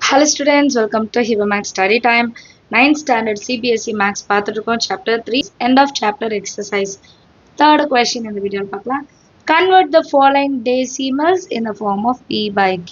Hello students, welcome to Hiva Max Study Time. 9th standard CBSE Max பார்த்துட்டு chapter 3 end of chapter exercise. Third question in the video பார்க்கலாம். Convert the following decimals in the form of P by Q.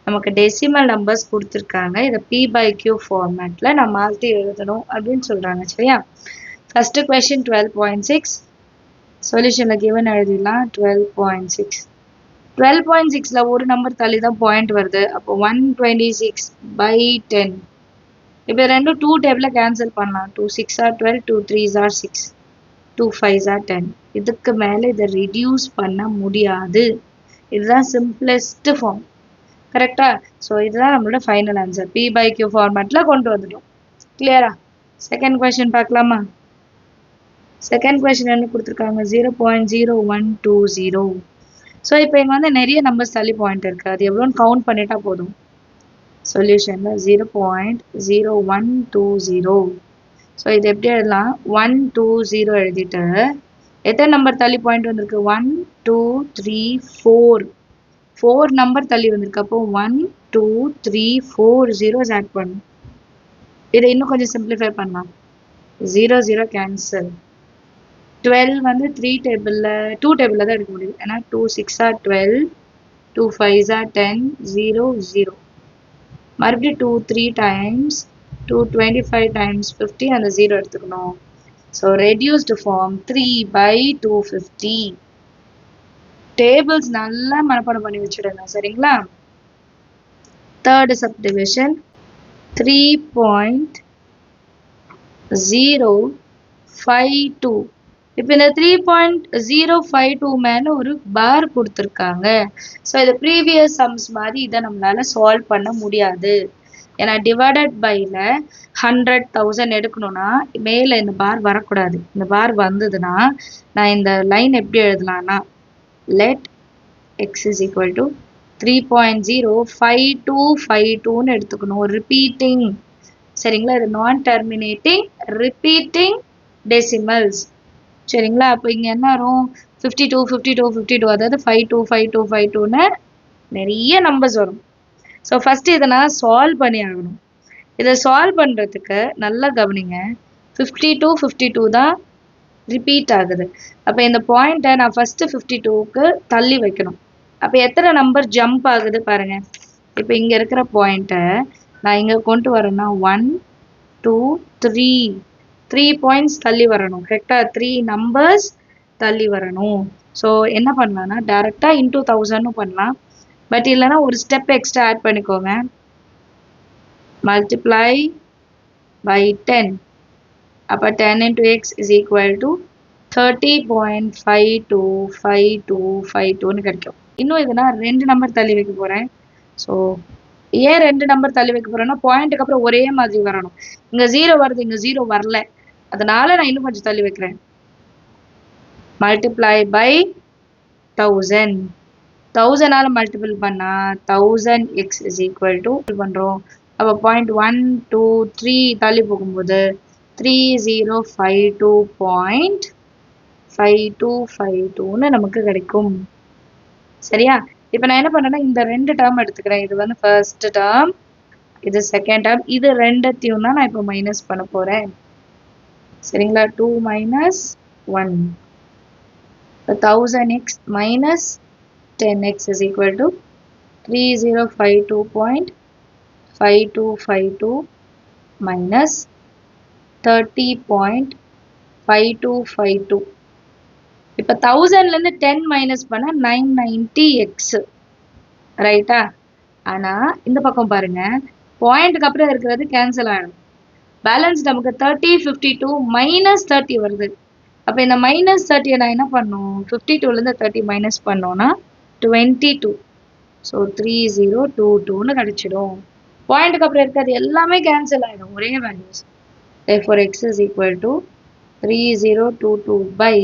நமக்கு decimal numbers கொடுத்திருக்காங்க. இத P by Q formatல நம்ம மாத்தி எழுதணும் அப்படின்னு சொல்றாங்க. சரியா? First question 12.6. Solutionல given எழுதிடலாம் 12.6. 12.6ல ஒரு நம்பர் தள்ளி தான் பாயிண்ட் வருது. அப்போ 126 by 10. இப்போ ரெண்டும் 2 டேபிள்ல கேன்சல் பண்ணலாம். 2 6 are 12, 2 3s are 6, 2 5s are 10. இதுக்கு மேல இதை ரெடியூஸ் பண்ண முடியாது. இதுதான் சிம்பிளஸ்ட் ஃபார்ம். கரெக்டா? ஸோ இதுதான் நம்மளோட final answer. P by Q ஃபார்மேட்ல கொண்டு வந்துட்டோம். கிளியரா? செகண்ட் கொஸ்டின் பார்க்கலாமா? செகண்ட் கொஸ்டின் என்ன கொடுத்துருக்காங்க? 0.0120. ஸோ இப்போ இங்கே வந்து நிறைய நம்பர்ஸ் தள்ளி பாயிண்ட் இருக்குது. அது எவ்வளோன்னு கவுண்ட் பண்ணிட்டா போதும். சொல்யூஷனில் 0.0120. ஸோ இது எப்படி எழுதலாம்? 120 எழுதிட்டு எத்தனை நம்பர் தள்ளி பாயிண்ட் வந்திருக்கு? 1 2 3 4. 4 நம்பர் தள்ளி வந்திருக்கு. அப்போ 1 2 3 4 zeros ஆட் பண்ணும். இதை இன்னும் கொஞ்சம் சிம்பிளிஃபை பண்ணலாம். 0 0 கேன்சல். 12 வந்து 3 டேபிளில் 2 டேபிளில் தான் எடுக்க முடியும். ஏன்னா 2 6 are 12, 2 5s are 10, 0 0. மறுபடியும் 2 3 times, 2 25 times 50 அந்த 0 எடுத்துக்கணும். So reduced form 3 by 250. Tables நல்லா மனப்பாடம் பண்ணி வச்சுடுங்க. சரிங்களா? Third subdivision 3.052. இப்போ இந்த 3.052 மேலே ஒரு பார் கொடுத்துருக்காங்க. ஸோ இது ப்ரீவியஸ் சம்ஸ் மாதிரி இதை நம்மளால சால்வ் பண்ண முடியாது. ஏன்னா டிவைடட் பைல 100,000 எடுக்கணும்னா மேலே இந்த பார் வரக்கூடாது. இந்த பார் வந்ததுன்னா நான் இந்த லைன் எப்படி எழுதலாம்னா let x is equal to 3.05252ன்னு எடுத்துக்கணும். ரிப்பீட்டிங். சரிங்களா? இது நான் டெர்மினேட்டிங் ரிப்பீட்டிங் டெசிமல்ஸ். சரிங்களா? அப்போ இங்கே என்ன வரும்? 52 52 52, அதாவது 52 52 52ன்னு நிறைய நம்பர்ஸ் வரும். ஸோ ஃபஸ்ட்டு இதை நான் சால்வ் பண்ணி ஆகணும். இதை சால்வ் பண்ணுறதுக்கு நல்லா கவனிங்க. 52 52 தான் ரிப்பீட் ஆகுது. அப்போ இந்த பாயிண்ட்டை நான் ஃபஸ்ட்டு 52க்கு தள்ளி வைக்கணும். அப்போ எத்தனை நம்பர் ஜம்ப் ஆகுது பாருங்கள். இப்போ இங்கே இருக்கிற பாயிண்ட்டை நான் இங்கே கொண்டு வரேன்னா 1 2 3 3 பாயிண்ட்ஸ் தள்ளி வரணும். கரெக்டாக 3 நம்பர்ஸ் தள்ளி வரணும். ஸோ என்ன பண்ணலான்னா டேரெக்டாக இன்டூ 1000 பண்ணலாம். பட் இல்லைனா ஒரு ஸ்டெப் எக்ஸ்ட்ரா ஆட் பண்ணிக்கோங்க. Multiply by 10. அப்போ 10 into x is equal to 30.525252ன்னு கிடைக்கும். இன்னும் இதுனா 2 நம்பர் தள்ளி வைக்க போகிறேன். ஸோ ஏன் 2 நம்பர் தள்ளி வைக்க போகிறேன்னா பாயிண்ட்டுக்கு அப்புறம் ஒரே மாதிரி வரணும். இங்கே 0 வருது, இங்கே 0 வரல. அதனால நான் இன்னும் கொஞ்சம் தள்ளி வைக்கிறேன். Multiply by 1000. 1000ஆல மல்டிபிள் பண்ணால் 1000x is equal to பண்ணுறோம். அப்போ பாயிண்ட் 1 2 3 தள்ளி போகும்போது 3052.5252ன்னு நமக்கு கிடைக்கும். சரியா? இப்போ நான் என்ன பண்ணுறேன்னா இந்த 2 டேர்ம் எடுத்துக்கிறேன். இது வந்து ஃபர்ஸ்ட் டேர்ம், இது செகண்ட் டேர்ம். இது ரெண்டத்தையும் தான் நான் இப்போ மைனஸ் பண்ண போகிறேன். சரிங்களா? 2 minus 1. 1000x minus 10x is equal to 3052.5252 minus 30.5252. இப்போ 1000லேருந்து 10 மைனஸ் பண்ணால் 990x. ரைட்டா? ஆனால் இந்த பக்கம் பாருங்கள், பாயிண்ட்டுக்கு அப்புறம் இருக்கிறது கேன்சல் ஆகிடும். பேலன்ஸ் நமக்கு 30 52 minus 30 வருது. அப்போ இந்த minus 30 நான் என்ன பண்ணும்? 52லேருந்து 30 மைனஸ் பண்ணோன்னா 22. ஸோ 3022ன்னு கிடச்சிடும். பாயிண்ட்டுக்கு அப்புறம் இருக்கிறது எல்லாமே கேன்சல் ஆகிடும், ஒரே values. therefore x is equal to 3022 by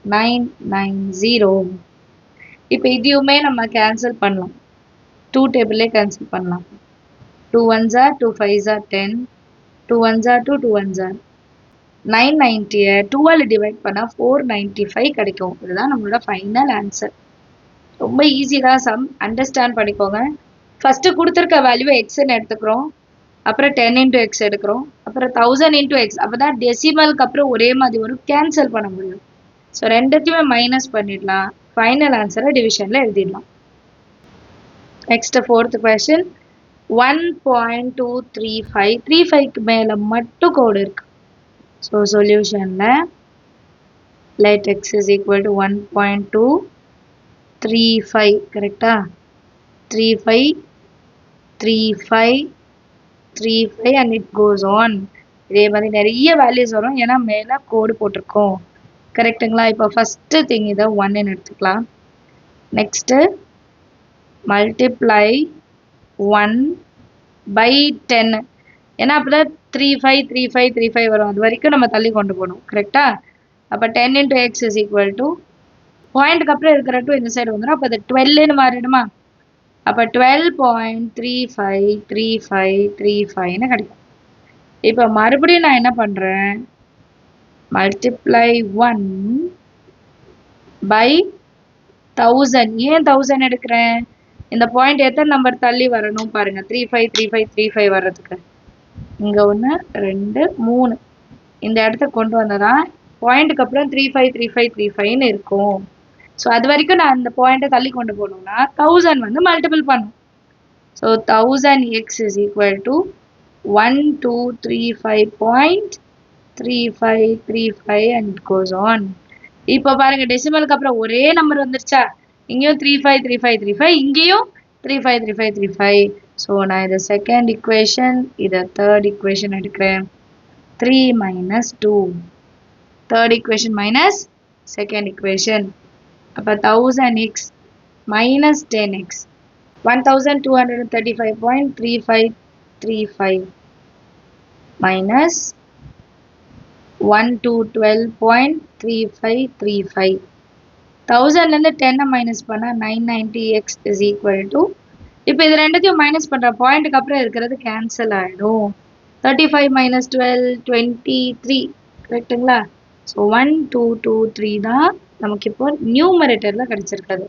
990. இப்போ இதையுமே நம்ம கேன்சல் பண்ணலாம். 2 டேபிளே கேன்சல் பண்ணலாம். 2 1s are 2 5s are 10, 2 1s are 2 2 1s are 990. 12 divide பண்ணால் 495 கிடைக்கும். இதுதான் நம்மளோட ஃபைனல் ஆன்சர். ரொம்ப ஈஸி தான் சம், அண்டர்ஸ்டாண்ட் பண்ணிக்கோங்க. ஃபஸ்ட்டு கொடுத்துருக்க வேல்யூவை எக்ஸ்ன்னு எடுத்துக்கிறோம், அப்புறம் 10 இன்ட்டு எக்ஸ் எடுக்கிறோம், அப்புறம் 1000 இன்ட்டு எக்ஸ். அப்போ தான் டெசிமலுக்கு அப்புறம் ஒரே மாதிரி வரும், கேன்சல் பண்ண முடியும். ஸோ ரெண்டுத்தையுமே மைனஸ் பண்ணிடலாம், ஃபைனல் ஆன்சரை டிவிஷனில் எழுதிடலாம். நெக்ஸ்ட் ஃபோர்த் கொஸ்டின் 1.235 35க்கு மேலே மட்டும் கோடு இருக்கு. ஸோ சொல்யூஷனில் let x is equal to 1.235 கரெக்டா? 35 and it goes on. இதே மாதிரி நிறைய வேல்யூஸ் வரும், ஏன்னா மேலே கோடு போட்டிருக்கோம். கரெக்டுங்களா? இப்போ ஃபஸ்ட்டு திங் இதை 1ன்னு எடுத்துக்கலாம். நெக்ஸ்ட்டு மல்டிப்ளை 1/10, ஏன்னா அப்போ தான் 35 வரும். அது வரைக்கும் நம்ம தள்ளி கொண்டு போகணும். கரெக்டா? அப்போ 10 into X is equal to பாயிண்ட்டுக்கு அப்புறம் இருக்கிற டூ இந்த சைடு வந்துடும். அப்போ அது 12ன்னு மாறிடுமா? அப்போ 12.353535ன்னு கிடைக்கும். இப்போ மறுபடியும் நான் என்ன பண்ணுறேன், மல்டிப்ளை 1/1000. ஏன் 1000 எடுக்கிறேன்? இந்த பாயிண்ட் எத்தனை நம்பர் தள்ளி வரணும் பாருங்க, 35 வர்றதுக்கு இங்கே 1 2 3 இந்த இடத்த கொண்டு வந்ததான் பாயிண்ட்டுக்கு அப்புறம் 35 இருக்கும். ஸோ அது வரைக்கும் நான் அந்த பாயிண்ட்டை தள்ளி கொண்டு போகணும்னா 1000 வந்து மல்டிபிள் பண்ணும். So 1000x is equal to 1235.3535 and it goes on. இப்போ பாருங்க டெசிமலுக்கு அப்புறம் ஒரே நம்பர் வந்துருச்சா? இங்கேயும் 35 இங்கேயும் 35. ஸோ நான் இதை செகண்ட் இக்குவேஷன், இதை தேர்ட் இக்குவேஷன் எடுக்கிறேன். 3 minus 2, third equation minus second equation. அப்போ 1000x minus 10x 1235.3535 minus 1212.3535. 1000லேருந்து 10 minus பண்ணால் 990x is equal to, இப்போ இது ரெண்டுத்தையும் மைனஸ் பண்ணுற பாயிண்ட்டுக்கு அப்புறம் இருக்கிறது கேன்சல் ஆகிடும். 35 minus 12 23 கரெக்டுங்களா? ஸோ 1223 தான் நமக்கு இப்போ நியூமரேட்டரில் கிடச்சிருக்காது.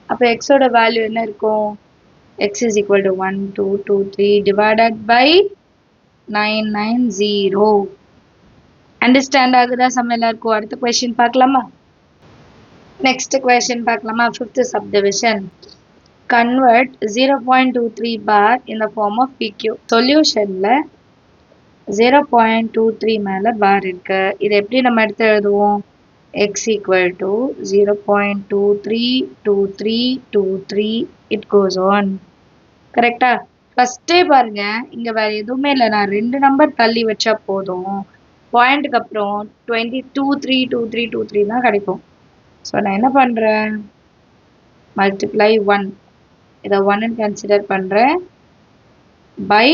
அப்போ எக்ஸோட வேல்யூ என்ன இருக்கும்? x is equal to 1223 divided by 990. Understand ஆகுதா சம் எல்லாருக்கும்? அடுத்த கொஸ்டின் பார்க்கலாமா? நெக்ஸ்ட் கொஸ்டின் பார்க்கலாமா? Fifth subdivision. Convert 0.23 bar in the form of PQ. சொல்யூஷனில் 0.23 மேலே பார் இருக்கு. இதை எப்படி நம்ம எடுத்து எழுதுவோம்? x equal to 0.232323 it goes on. கரெக்டா? ஃபஸ்ட்டே பாருங்க, இங்கே வேறு எதுவுமே இல்லை, நான் 2 நம்பர் தள்ளி வச்சா போதும், பாயிண்ட்டுக்கு அப்புறம் 22.32323 தான் கிடைக்கும். ஸோ நான் என்ன பண்ணுறேன், மல்டிப்ளை 1, இதை 1ன்னு கன்சிடர் பண்ணுறேன், பை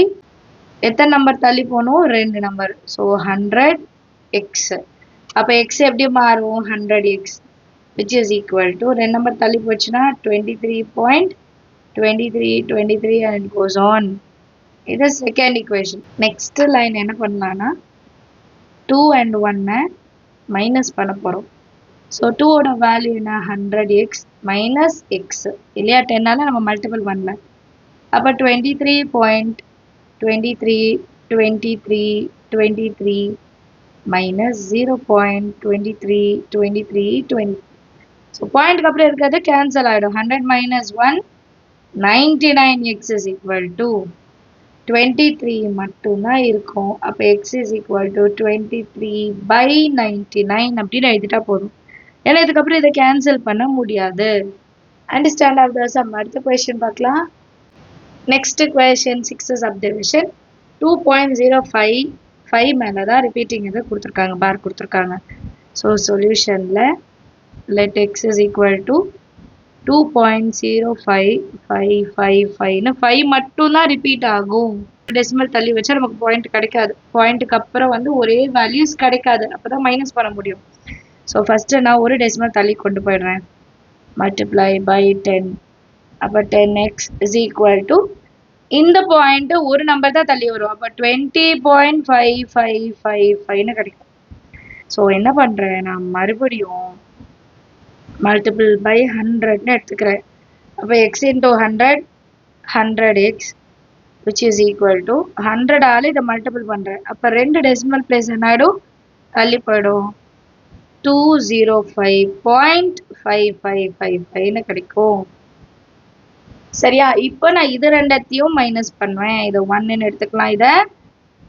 எத்தனை நம்பர் தள்ளி போகணும்? 2 நம்பர். So 100x. அப்போ x எப்படி மாறும்? 100x which is equal to 2 number தள்ளி போச்சுன்னா 23.23 and it goes on. இது செகண்ட் இக்குவேஷன். நெக்ஸ்ட் லைன் என்ன பண்ணலான்னா 2 and 1 மைனஸ் பண்ண போகிறோம். ஸோ 2ஓட வேல்யூ என்ன? 100x மைனஸ் எக்ஸ் இல்லையா? 10ஆல் நம்ம மல்டிபிள் பண்ணல. அப்போ 23.232323 minus 0.232320. ஸோ பாயிண்ட்டுக்கு அப்புறம் இருக்கிறது கேன்சல் ஆகிடும். 100 minus 1 99x is equal to 23 மட்டும்தான் இருக்கும். அப்போ x is equal to 23/99 அப்படின்னு எழுதிட்டா போதும். ஏன்னா இதுக்கப்புறம் இதை கேன்சல் பண்ண முடியாது. Understand of the sum. அடுத்த கொஸ்டின் பார்க்கலாம். Next question 6th subdivision. 2.055 மேலே தான் ரிப்பீட்டிங் இதை கொடுத்துருக்காங்க, பார் கொடுத்துருக்காங்க. ஸோ சொல்யூஷனில் let x is equal to 2.05555 5 மட்டும்தான் ரிப்பீட் ஆகும். டெசிமல் தள்ளி வச்சா நமக்கு பாயிண்ட் கிடைக்காது, பாயிண்ட்டுக்கு அப்புறம் வந்து ஒரே வேல்யூஸ் கிடைக்காது, அப்போ தான் மைனஸ் பண்ண முடியும். ஸோ ஃபஸ்ட்டு நான் ஒரு டெசிமல் தள்ளி கொண்டு போயிடுறேன், மல்டிப்ளை பை 10. அப்போ 10x is equal to இந்த பாயிண்ட்டு ஒரு நம்பர் தான் தள்ளி வரும், அப்போ 20.5555ன்னு கிடைக்கும். ஸோ என்ன பண்ணுறேன், நான் மறுபடியும் மல்டிபிள் பை 100ன்னு எடுத்துக்கிறேன். அப்போ x into 100 100x which is equal to 100 ஆல இதை மல்டிபிள் பண்றேன். அப்ப ரெண்டு டெசிமல் பிளேஸ் என்ன ஆயிடும்? தள்ளி போயிடும். 205.5555 கிடைக்கும். சரியா? இப்போ நான் இது ரெண்டத்தையும் மைனஸ் பண்ணுவேன். இதை 1 எடுத்துக்கலாம், இதை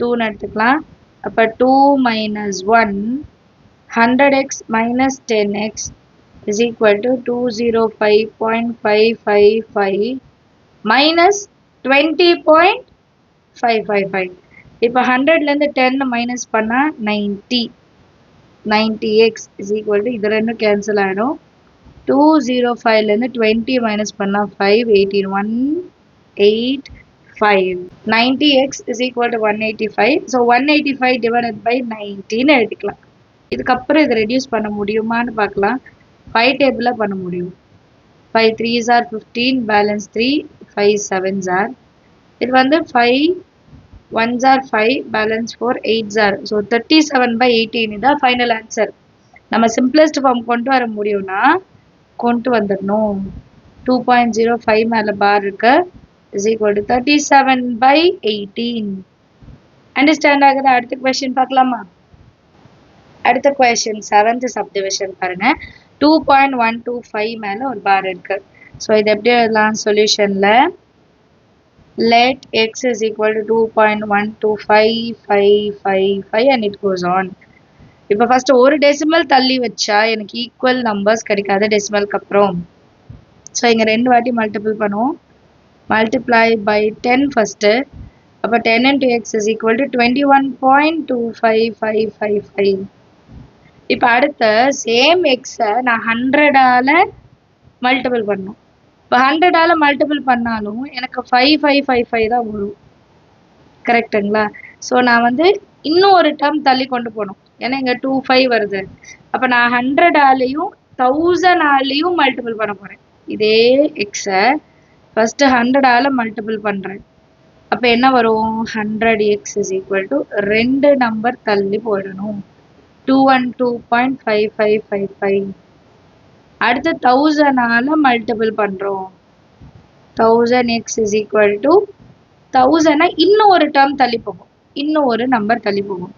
2 எடுத்துக்கலாம். அப்ப 2 minus 1 100x minus 10x is equal to 205.555 minus 20.555. இப்போ 100ல இருந்து 10 மைனஸ் பண்ணா 90. 90x is equal to இது ரெண்டும் கேன்சல் ஆயிடும். 205ல இருந்து 20 மைனஸ் பண்ணா 5 18 185. 90x is equal to 185. So 185 divided by 19 எழுதிக்கலாம். இதுக்கப்புறம் இதை ரெடியூஸ் பண்ண முடியுமான்னு பார்க்கலாம். 5 டேபிள்ல பண்ண முடியும். 5 3s are 15, balance 3, 5 7s are. இது வந்து 5 1s are 5, balance 4, 8s are. So 37/18 இதான் ஃபைனல் ஆன்சர். நம்ம சிம்பிளஸ்ட் ஃபார்ம் கொண்டு வர முடியும்னா கொண்டு வந்துடணும். 2.05 மேல பார் இருக்கு is equal to 37/18. அண்டர்ஸ்டாண்ட் ஆகுது? அடுத்த கொஸ்டின் பார்க்கலாமா? அடுத்த கொஸ்டின் 7th சப்டிவிஷன் பாருங்க. 2.125 மேல ஒரு பார் இருக்கு. ஸோ இது எப்படி எழுதலாம்? சொல்யூஷன்ல let x is equal to 2.125555 and it goes on. இப்போ ஃபர்ஸ்ட் ஒரு டெசிமல் தள்ளி வச்சா எனக்கு ஈக்குவல் நம்பர்ஸ் கிடைக்காது டெசிமலுக்கு அப்புறம். ஸோ இங்கே 2 வாட்டி மல்டிபிள் பண்ணுவோம். Multiply by 10 first. அப்போ 10 into x is equal to 21.25555. இப்போ அடுத்த சேம் எக்ஸை நான் 100ஆல மல்டிபிள் பண்ணணும். இப்போ 100ஆல மல்டிபிள் பண்ணாலும் எனக்கு 5555 தான் வரும். கரெக்டுங்களா? ஸோ நான் வந்து இன்னும் ஒரு டேர்ம் தள்ளி கொண்டு போகணும். ஏன்னா இங்கே 25 வருது. அப்போ நான் 100ஆலையும் 1000ஆலையும் மல்டிபிள் பண்ண போகிறேன். இதே எக்ஸை ஃபர்ஸ்ட் 100ஆல மல்டிபிள் பண்ணுறேன். அப்போ என்ன வரும்? 100x is equal to 2 number தள்ளி போயிடணும். 212.5555. அடுத்து 1000ஆல மல்டிபிள் பண்றோம். 1000x is equal to 1000 இன்னும் ஒரு டேர்ம் தள்ளி போகும். இன்னும் ஒரு நம்பர் தள்ளி போகும்.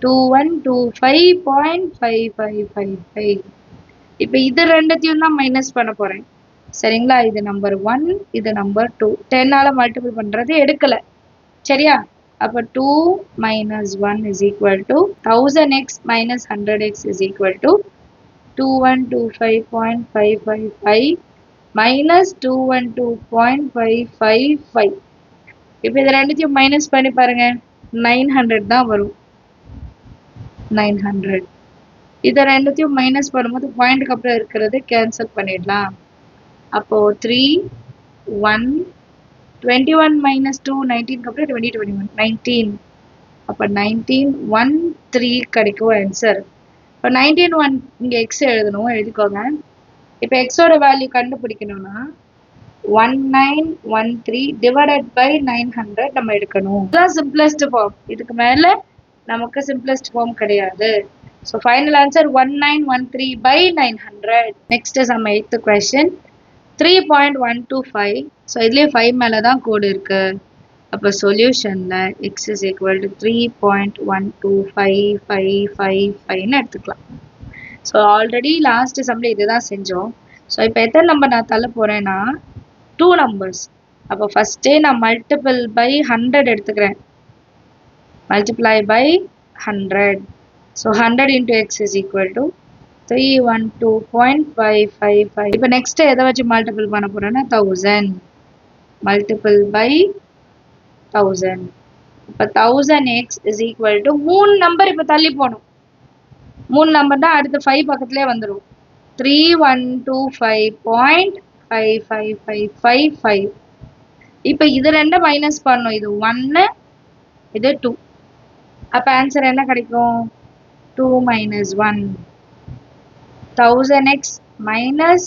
2125.5555. இப்போ இது ரெண்டுத்தையும் தான் மைனஸ் பண்ண போறேன். சரிங்களா? இது நம்பர் 1, இது நம்பர் 2. 10ஆல மல்டிபிள் பண்றது எடுக்கல. சரியா? அப்போ 2 minus 1 is equal to 1000x minus 100x is equal to 2125.555 minus 212.555. இப்போ இது ரெண்டுத்தையும் மைனஸ் பண்ணி பாருங்க. 900 தான் வரும். 900. இதை ரெண்டுத்தையும் மைனஸ் பண்ணும்போது பாயிண்ட்டுக்கு அப்புறம் இருக்கிறது கேன்சல் பண்ணிடலாம். அப்போ 3 1 21 minus 2 19 அப்புறம் 20 21 19. அப்போ 19 1 3 கிடைக்கும் ஆன்சர். இப்போ 19 1 இங்கே எக்ஸ் எழுதணும், எழுதிக்கோங்க. இப்போ எக்ஸோட வேல்யூ கண்டுபிடிக்கணும்னா 1913 டிவைடட் பை 900 நம்ம எடுக்கணும். இதுதான் சிம்பிளஸ்ட் ஃபார்ம். இதுக்கு மேல நமக்கு சிம்பிளஸ்ட் ஃபார்ம் கிடையாது. So final answer 1913/900. Next sum 8th question 3.125. So இதுலேயே 5 மேலே தான் கோடு இருக்கு. அப்போ சொல்யூஷனில் x is equal to 3.12555 எடுத்துக்கலாம். ஸோ ஆல்ரெடி லாஸ்ட் சம்மில் இதுதான் செஞ்சோம். ஸோ இப்போ எத்தனை நம்பர் நான் தள்ள போகிறேன்னா 2 நம்பர்ஸ். அப்போ ஃபஸ்ட்டே நான் மல்டிபிள் பை 100 எடுத்துக்கிறேன். Multiply by 100. So 100 into x is equal to 312.555. இப்போ நெக்ஸ்ட் எதை வச்சு மல்டிபிள் பண்ண போறேன்னா 1000. Multiple by 1000. இப்போ 1000x is equal to 3 number இப்போ தள்ளி போகணும். 3 நம்பர் தான் அடுத்த 5 பக்கத்துலேயே வந்துடும். 3125.55555. இப்போ இது ரெண்டும் மைனஸ் பண்ணணும். இது 1, இது 2. அப்போ ஆன்சர் என்ன கிடைக்கும்? 2 minus 1. 1000x minus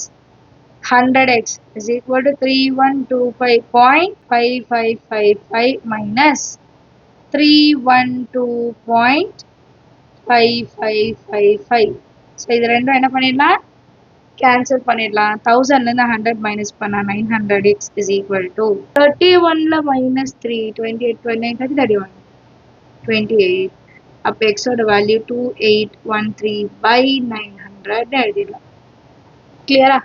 100x is equal to 3125.5555 minus 312.5555. So இது ரெண்டும் என்ன பண்ணிடலாம்? கேன்சல் பண்ணிடலாம். 1000லேருந்து 100 மைனஸ் பண்ணால் 900x is equal to 31ல minus 3 28 29 30 31 28. அப்போ எக்ஸோட வேல்யூ 2813 by 900 எழுதிடலாம். கிளியரா?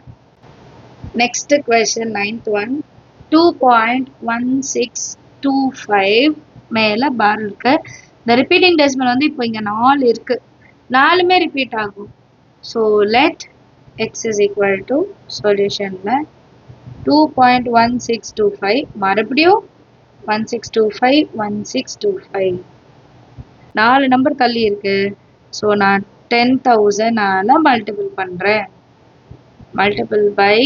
நெக்ஸ்ட் கொஸ்டின் 9th one 2.1625 மேல பார் இருக்கு. இந்த ரிப்பீட்டிங் டெசிமல் வந்து இப்போ இங்க 4 இருக்கு, 4மே ரிப்பீட் ஆகும். So let x is equal to சொல்யூஷன்ல 2.1625 மறுபடியும் 1625 1625 4 நம்பர் தள்ளி இருக்கு. ஸோ நான் 10,000 மல்டிபிள் பண்றேன். Multiple by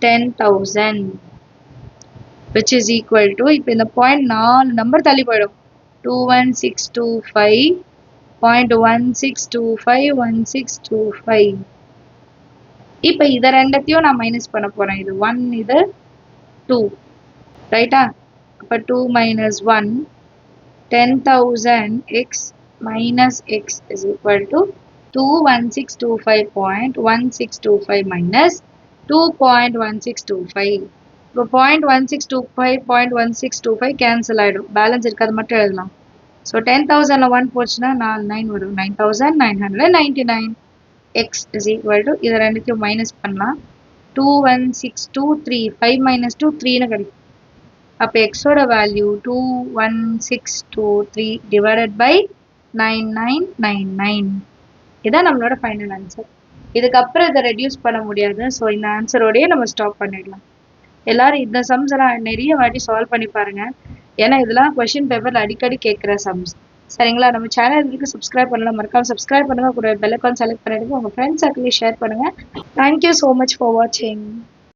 10,000 which is equal to இப்போ இந்த பாயிண்ட் 4 நம்பர் தள்ளி போயிடும். 21625.1625 இப்போ இதை ரெண்டத்தையும் நான் மைனஸ் பண்ண போறேன். இது 1 இது 2 ரைட்டா? அப்போ 2 minus 1 10,000 x minus x is equal to 21625.1625 minus 2.1625. இப்போ 0.1625 கேன்சல் ஆகிடும். பேலன்ஸ் இருக்கு, அது மட்டும் எழுதலாம். ஸோ 10,000ல 1 போச்சுன்னா 4 9 வரும். 9,999 x is equal to இதை ரெண்டுத்தையும் மைனஸ் பண்ணலாம். 21623 5 minus 2 3ன்னு கிடைக்கும். அப்போ எக்ஸோட வேல்யூ 21623 டிவைடட் பை 9999. இதான் நம்மளோட ஃபைனல் ஆன்சர். இதுக்கப்புறம் இதை ரெடியூஸ் பண்ண முடியாது. ஸோ இந்த ஆன்சரோடய நம்ம ஸ்டாப் பண்ணிடலாம். எல்லாரும் இந்த சம்ஸ் எல்லாம் நிறைய வாட்டி சால்வ் பண்ணி பாருங்க. ஏன்னா இதெல்லாம் கொஸ்டின் பேப்பர்ல அடிக்கடி கேட்குற சம்ஸ். சரிங்களா? நம்ம சேனலுக்கு சப்ஸ்கிரைப் பண்ணலாம், மறக்காம சப்ஸ்கிரைப் பண்ணுங்க. கூட பெல் ஐகான் செலக்ட் பண்ணிடுங்க. உங்க ஃப்ரெண்ட்ஸ் சர்க்கிளையும் ஷேர் பண்ணுங்க. தேங்க்யூ ஸோ மச் ஃபார் வாட்சிங்.